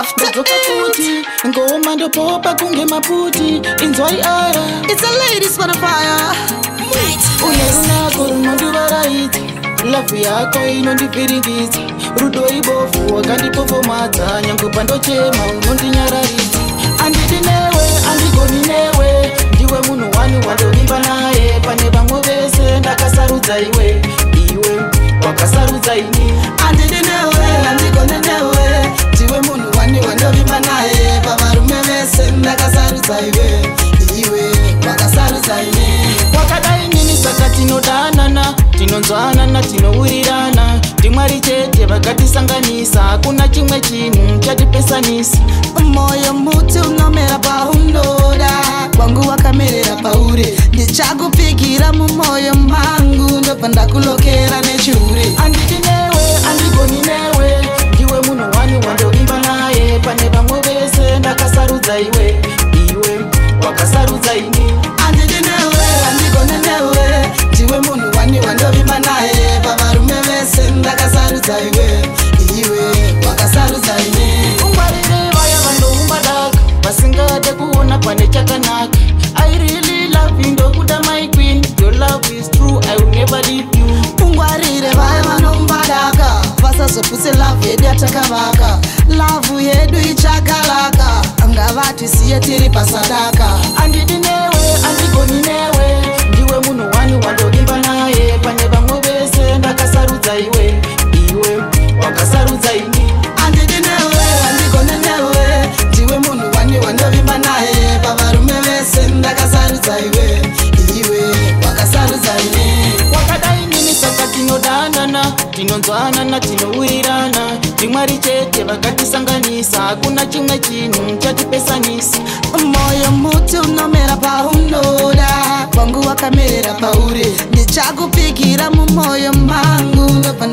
after Kuti ngoma ndo popa kunge maputi inzwai ara. It's a ladies for the fire. Unarunako runondivaraidza, lafu yako inondiviringidza, rudo ibofu wakandipofomadza, nyangu pandochema unondinyararidza. Anditi newe, andigoni newe, ndiwe munhu wani wandovimba naye, pane vamwe vese ndakasarudza iwe, iwe wakasarudza ini. Anditi newe, andigoni newe, ndiwe munhu wani wandovimba naye, pavarume vese ndakasarudza iwe, iwe wakasarudza ini. Wakadai nini saka tinodanana, tinonzwanana, tinourirana, ndimwari chete vakatisanganisa, hakuna chimwe chinhu chatipesanisa. Moyo muti unomera paunoda, wangu wakamerera pauri, ndichakupikira mumoyo mangu, ndobva ndakulokera nechure. Anditi newe, andigoni newe, ndiwe munhu wani wandovimba naye, pane vamwe vese ndakasarudza iwe, iwe wakasarudza ini. Anditi newe, andigoni newe, ndiwe munhu wani wandovimba naye, pavarume vese ndakasarudza iwe, iwe wakasarudza ini. Ungwarire vaya vandoumba daka, vasingade kuona pane chakanaka. I really love you, ndokuda my queen, your love is true, I will never leave you. Ungwarire vaya vanombadaka, vasazoputse lavhu yedu yatakavaka, lavhu yedu ichakalaka, angavatisiye tiri pasadaka. Anditi newe, andigoni newe, ndiwe munhu wani wandovimba naye, pane vamwe vese ndakasarudza iwe, iwe wakasarudza ini. Anditi newe, andigoni newe, ndiwe munhu wani wandovimba naye, pavarume vese ndakasarudza iwe, iwe wakasarudza ini. Wakadai nini saka tinodanana, tinonzwanana, tinourirana, ndimwari chete vakatisanganisa, hakuna chimwe chinhu chatipesanisa. Moyo muti unomera paunoda, wangu wakamerera pauri, ndichakupikira mumoyo mangu, ndobva